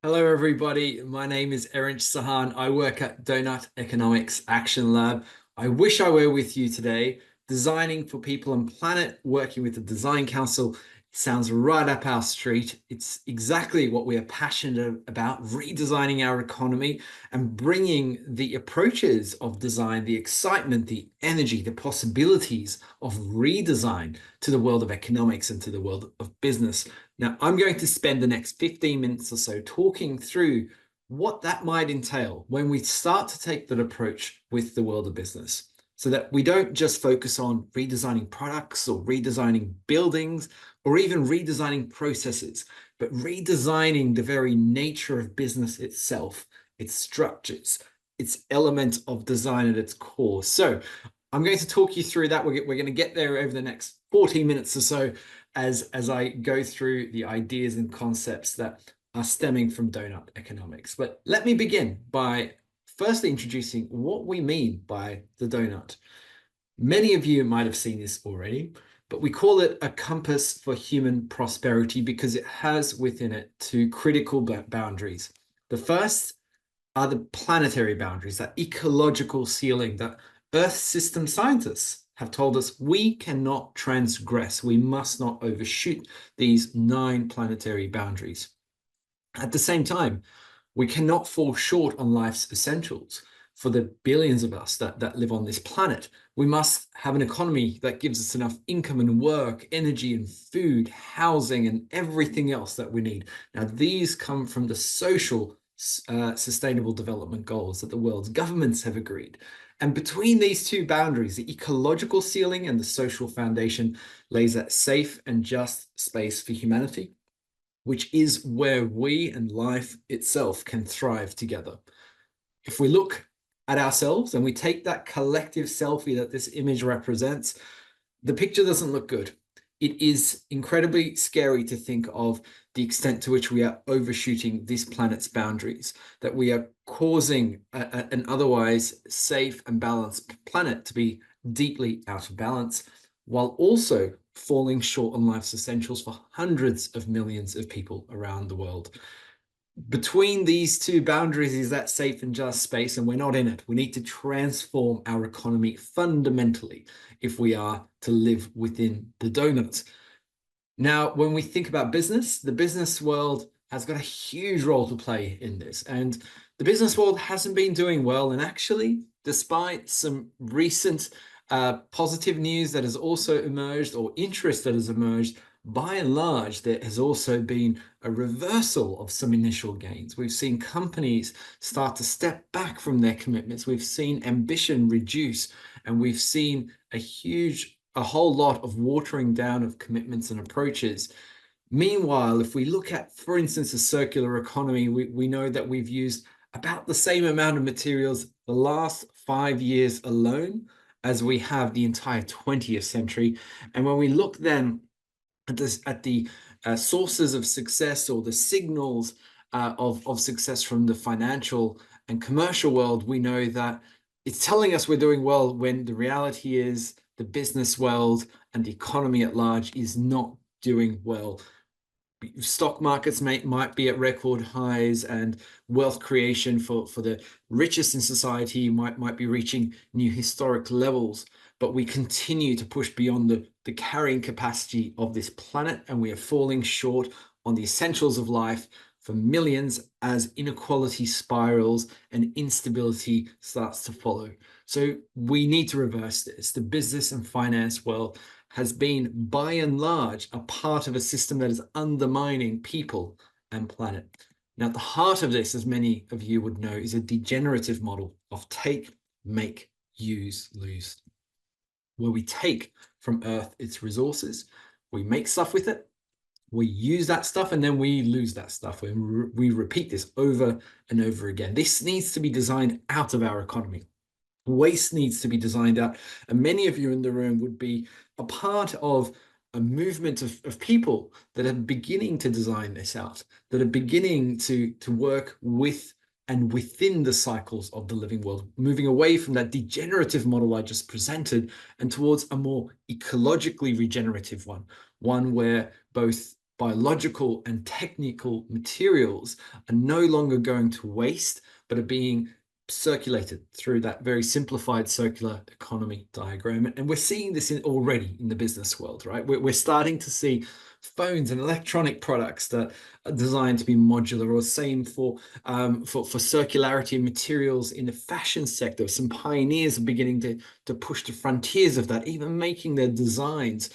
Hello, everybody. My name is Erinch Sahan. I work at Doughnut Economics Action Lab. I wish I were with you today, designing for people and planet, working with the Design Council. It sounds right up our street. It's exactly what we are passionate about, redesigning our economy and bringing the approaches of design, the excitement, the energy, the possibilities of redesign to the world of economics and to the world of business. Now, I'm going to spend the next 15 minutes or so talking through what that might entail when we start to take that approach with the world of business, so that we don't just focus on redesigning products or redesigning buildings or even redesigning processes, but redesigning the very nature of business itself, its structures, its element of design at its core. So I'm going to talk you through that. We're going to get there over the next 14 minutes or so as I go through the ideas and concepts that are stemming from Doughnut Economics. But let me begin by firstly introducing what we mean by the donut. Many of you might have seen this already, but we call it a compass for human prosperity because it has within it two critical boundaries. The first are the planetary boundaries, that ecological ceiling that Earth system scientists have told us we cannot transgress. We must not overshoot these 9 planetary boundaries. At the same time, we cannot fall short on life's essentials for the billions of us that live on this planet. We must have an economy that gives us enough income and work, energy and food, housing, and everything else that we need. Now, these come from the social sustainable development goals that the world's governments have agreed. And between these two boundaries, the ecological ceiling and the social foundation, lays that safe and just space for humanity, which is where we and life itself can thrive together. If we look at ourselves and we take that collective selfie that this image represents, the picture doesn't look good. It is incredibly scary to think of the extent to which we are overshooting this planet's boundaries, that we are causing an otherwise safe and balanced planet to be deeply out of balance, while also falling short on life's essentials for hundreds of millions of people around the world. Between these two boundaries is that safe and just space, and we're not in it. We need to transform our economy fundamentally if we are to live within the donuts. Now, when we think about business, the business world has got a huge role to play in this. And the business world hasn't been doing well. And actually, despite some recent positive news that has also emerged, or interest that has emerged, by and large, there has also been a reversal of some initial gains. We've seen companies start to step back from their commitments. We've seen ambition reduce, and we've seen a whole lot of watering down of commitments and approaches. Meanwhile, if we look at, for instance, a circular economy, we know that we've used about the same amount of materials the last 5 years alone as we have the entire 20th century. And when we look then at the sources of success, or the signals of success from the financial and commercial world, we know that it's telling us we're doing well, when the reality is the business world and the economy at large is not doing well. Stock markets might be at record highs, and wealth creation for the richest in society might be reaching new historic levels. But we continue to push beyond the carrying capacity of this planet, and we are falling short on the essentials of life for millions as inequality spirals and instability starts to follow. So we need to reverse this. The business and finance world has been, by and large, a part of a system that is undermining people and planet. Now, at the heart of this, as many of you would know, is a degenerative model of take, make, use, lose, where we take from Earth its resources, we make stuff with it, we use that stuff, and then we lose that stuff. We repeat this over and over again. This needs to be designed out of our economy. Waste needs to be designed out. And many of you in the room would be a part of a movement of people that are beginning to design this out, that are beginning to work with and within the cycles of the living world, moving away from that degenerative model I just presented and towards a more ecologically regenerative one where both biological and technical materials are no longer going to waste, but are being circulated through that very simplified circular economy diagram. And we're seeing this already in the business world, right? We're starting to see phones and electronic products that are designed to be modular, or same for circularity of materials in the fashion sector. Some pioneers are beginning to push the frontiers of that, even making their designs,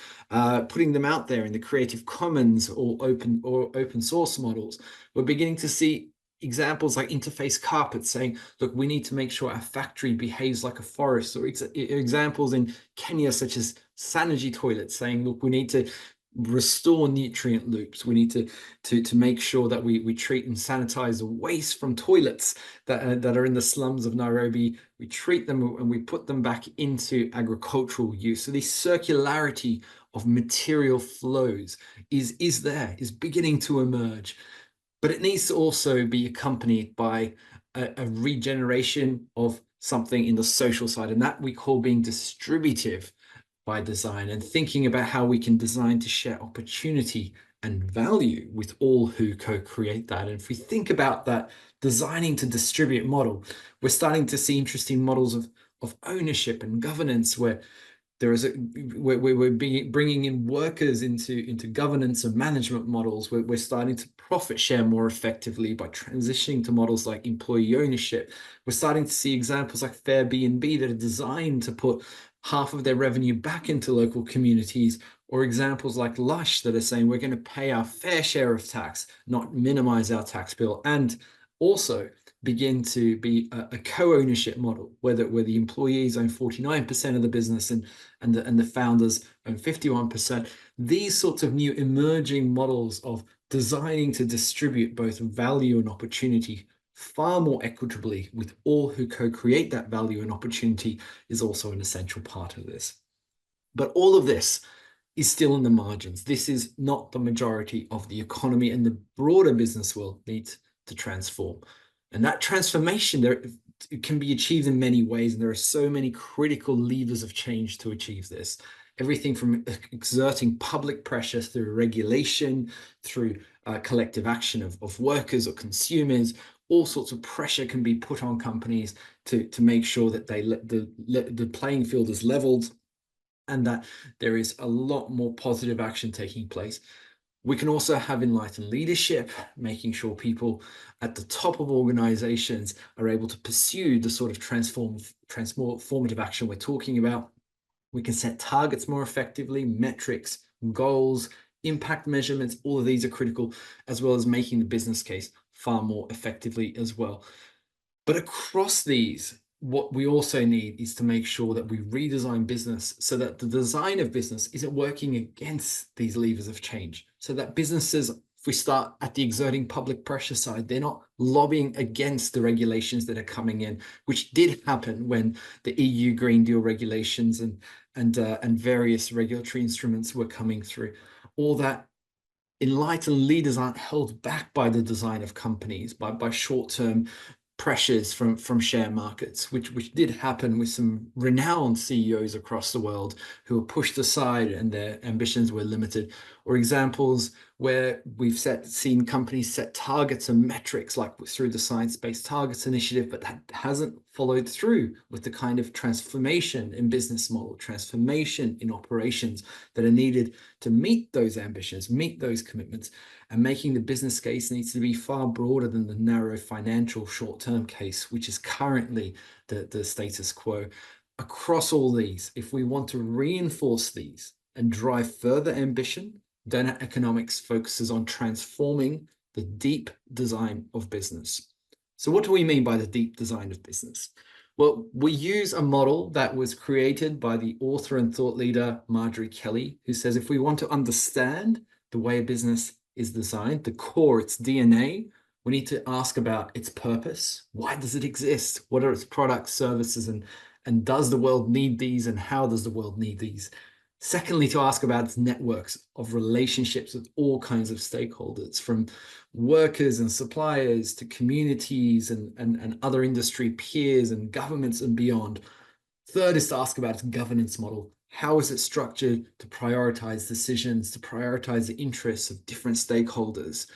putting them out there in the Creative Commons or open source models. We're beginning to see examples like Interface Carpet saying, look, we need to make sure our factory behaves like a forest, or examples in Kenya such as Sanergy toilets saying, look, we need to restore nutrient loops. We need to make sure that we treat and sanitize the waste from toilets that are in the slums of Nairobi. We treat them and we put them back into agricultural use. So this circularity of material flows is beginning to emerge. But it needs to also be accompanied by a regeneration of something in the social side, and that we call being distributive by design, and thinking about how we can design to share opportunity and value with all who co-create that. And if we think about that designing to distribute model, we're starting to see interesting models of ownership and governance where we're bringing in workers into governance and management models. We're starting to profit share more effectively by transitioning to models like employee ownership. We're starting to see examples like Airbnb that are designed to put half of their revenue back into local communities, or examples like Lush that are saying we're going to pay our fair share of tax, not minimize our tax bill, and also begin to be a co-ownership model where the employees own 49% of the business and the founders own 51%. These sorts of new emerging models of designing to distribute both value and opportunity far more equitably with all who co-create that value and opportunity is also an essential part of this. But all of this is still in the margins. This is not the majority of the economy, and the broader business world needs to transform. And that transformation it can be achieved in many ways, and there are so many critical levers of change to achieve this. Everything from exerting public pressure through regulation, through collective action of workers or consumers. All sorts of pressure can be put on companies to make sure that the playing field is leveled, and that there is a lot more positive action taking place. We can also have enlightened leadership, making sure people at the top of organizations are able to pursue the sort of transformative action we're talking about. We can set targets more effectively, metrics, goals, impact measurements. All of these are critical, as well as making the business case far more effectively as well. But across these, what we also need is to make sure that we redesign business so that the design of business isn't working against these levers of change. So that businesses, if we start at the exerting public pressure side, they're not lobbying against the regulations that are coming in, which did happen when the EU Green Deal regulations and various regulatory instruments were coming through. All that enlightened leaders aren't held back by the design of companies, by short-term pressures from share markets, which did happen with some renowned CEOs across the world who were pushed aside and their ambitions were limited, or examples where we've seen companies set targets and metrics like through the Science-Based Targets Initiative, but that hasn't followed through with the kind of transformation in business model, transformation in operations that are needed to meet those ambitions, meet those commitments. And making the business case needs to be far broader than the narrow financial short-term case, which is currently the status quo. Across all these, if we want to reinforce these and drive further ambition, Doughnut Economics focuses on transforming the deep design of business. So what do we mean by the deep design of business? Well, we use a model that was created by the author and thought leader Marjorie Kelly, who says if we want to understand the way a business is designed, the core, its DNA, we need to ask about its purpose. Why does it exist? What are its products, services, and does the world need these, and how does the world need these? Secondly, to ask about its networks of relationships with all kinds of stakeholders, from workers and suppliers to communities and other industry peers and governments and beyond. Third is to ask about its governance model. How is it structured to prioritize decisions, to prioritize the interests of different stakeholders?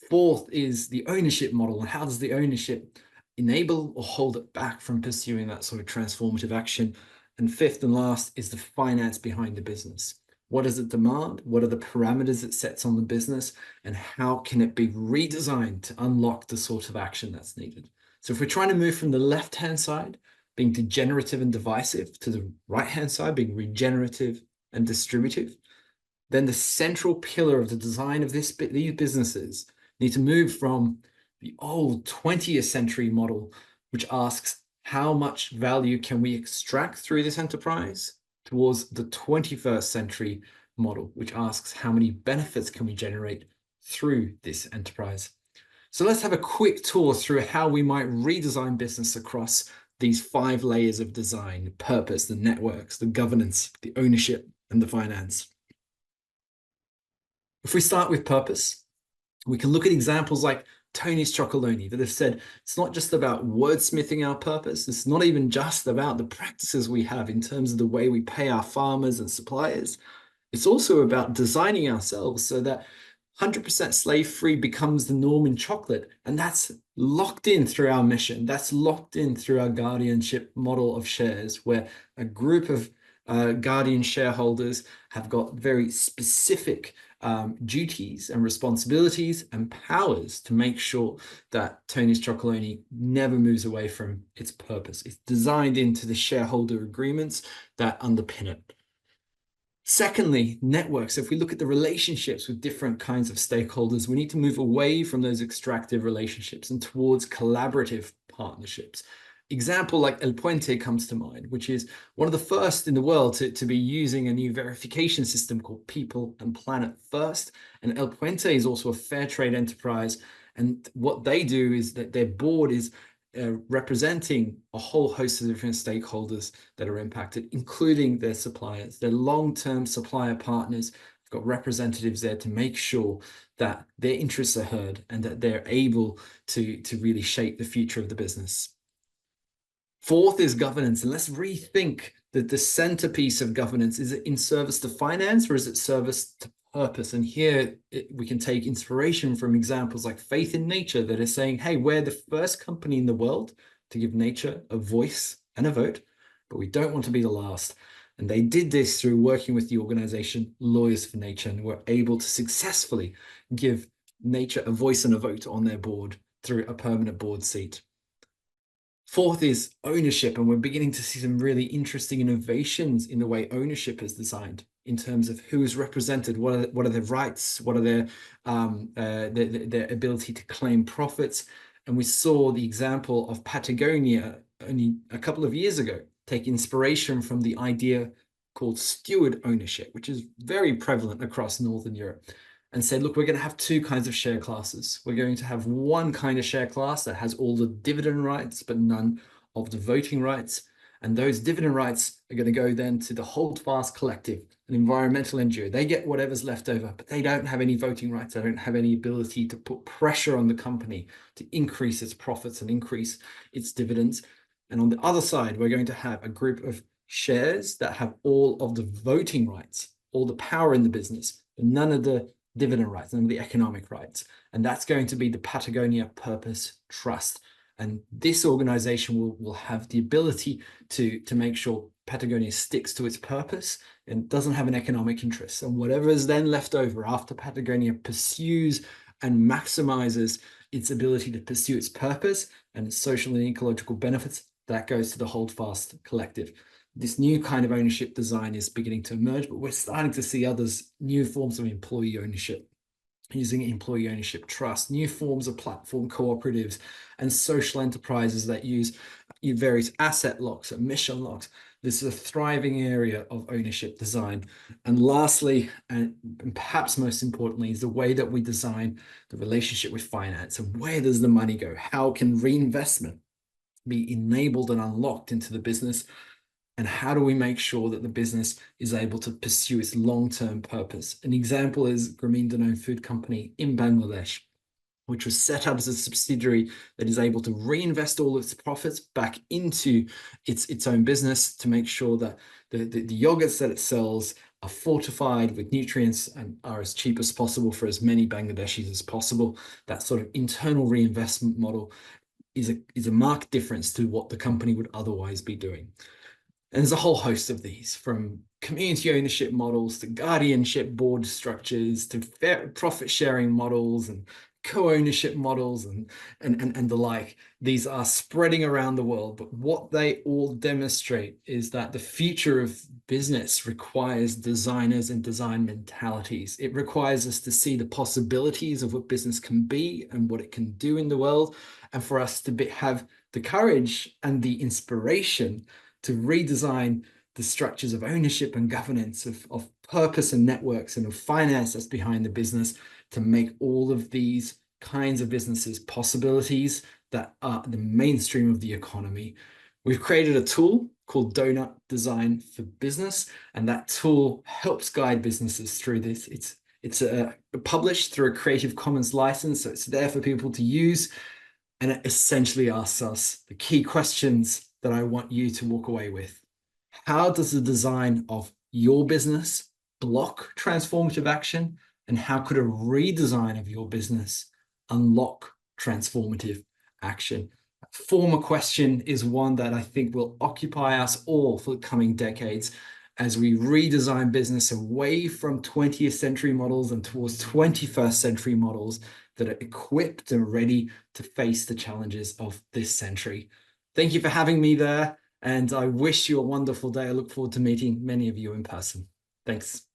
Fourth is the ownership model, and how does the ownership enable or hold it back from pursuing that sort of transformative action? And fifth and last is the finance behind the business. What does it demand? What are the parameters it sets on the business? And how can it be redesigned to unlock the sort of action that's needed? So if we're trying to move from the left-hand side, being degenerative and divisive, to the right-hand side, being regenerative and distributive, then the central pillar of the design of these businesses need to move from the old 20th century model, which asks how much value can we extract through this enterprise, towards the 21st century model, which asks how many benefits can we generate through this enterprise. So let's have a quick tour through how we might redesign business across these 5 layers of design: the purpose, the networks, the governance, the ownership, and the finance. If we start with purpose, we can look at examples like Tony's Chocolonely that have said it's not just about wordsmithing our purpose. It's not even just about the practices we have in terms of the way we pay our farmers and suppliers. It's also about designing ourselves so that 100% slave-free becomes the norm in chocolate. And that's locked in through our mission. That's locked in through our guardianship model of shares, where a group of guardian shareholders have got very specific duties and responsibilities and powers to make sure that Tony's Chocolonely never moves away from its purpose. It's designed into the shareholder agreements that underpin it. Secondly, networks. If we look at the relationships with different kinds of stakeholders, we need to move away from those extractive relationships and towards collaborative partnerships. Example like El Puente comes to mind, which is one of the first in the world to be using a new verification system called People and Planet First. And El Puente is also a fair trade enterprise. And what they do is that their board is representing a whole host of different stakeholders that are impacted, including their suppliers, their long-term supplier partners. Have got representatives there to make sure that their interests are heard and that they're able to really shape the future of the business. Fourth is governance, and let's rethink that the centerpiece of governance. Is it in service to finance, or is it service to purpose? And here we can take inspiration from examples like Faith in Nature that are saying, hey, we're the first company in the world to give nature a voice and a vote, but we don't want to be the last. And they did this through working with the organization Lawyers for Nature, and were able to successfully give nature a voice and a vote on their board through a permanent board seat. Fourth is ownership, and we're beginning to see some really interesting innovations in the way ownership is designed in terms of who is represented, what are their rights, what are their ability to claim profits. And we saw the example of Patagonia only a couple of years ago take inspiration from the idea called steward ownership, which is very prevalent across Northern Europe, and said, look, we're going to have 2 kinds of share classes. We're going to have one kind of share class that has all the dividend rights, but none of the voting rights. And those dividend rights are going to go then to the Holdfast Collective, an environmental NGO. They get whatever's left over, but they don't have any voting rights. They don't have any ability to put pressure on the company to increase its profits and increase its dividends. And on the other side, we're going to have a group of shares that have all of the voting rights, all the power in the business, but none of the dividend rights, none of the economic rights. And that's going to be the Patagonia Purpose Trust. And this organization will have the ability to make sure Patagonia sticks to its purpose and doesn't have an economic interest. And whatever is then left over after Patagonia pursues and maximizes its ability to pursue its purpose and its social and ecological benefits, that goes to the Holdfast Collective. This new kind of ownership design is beginning to emerge, but we're starting to see new forms of employee ownership, using employee ownership trust, new forms of platform cooperatives, and social enterprises that use various asset locks and mission locks. This is a thriving area of ownership design. And lastly, and perhaps most importantly, is the way that we design the relationship with finance. And where does the money go? How can reinvestment be enabled and unlocked into the business? And how do we make sure that the business is able to pursue its long-term purpose? An example is Grameen Danone Food Company in Bangladesh, which was set up as a subsidiary that is able to reinvest all its profits back into its own business to make sure that the yogurts that it sells are fortified with nutrients and are as cheap as possible for as many Bangladeshis as possible. That sort of internal reinvestment model is a marked difference to what the company would otherwise be doing. And there's a whole host of these, from community ownership models to guardianship board structures to profit sharing models and co-ownership models and the like. These are spreading around the world, but what they all demonstrate is that the future of business requires designers and design mentalities. It requires us to see the possibilities of what business can be and what it can do in the world, and for us to have the courage and the inspiration to redesign the structures of ownership and governance, of purpose and networks, and of finance that's behind the business, to make all of these kinds of businesses possibilities that are the mainstream of the economy. We've created a tool called Doughnut Design for Business, and that tool helps guide businesses through this. It's published through a Creative Commons license, so it's there for people to use, and it essentially asks us the key questions that I want you to walk away with. How does the design of your business block transformative action? And how could a redesign of your business unlock transformative action? That former question is one that I think will occupy us all for the coming decades as we redesign business away from 20th century models and towards 21st century models that are equipped and ready to face the challenges of this century. Thank you for having me there, and I wish you a wonderful day. I look forward to meeting many of you in person. Thanks.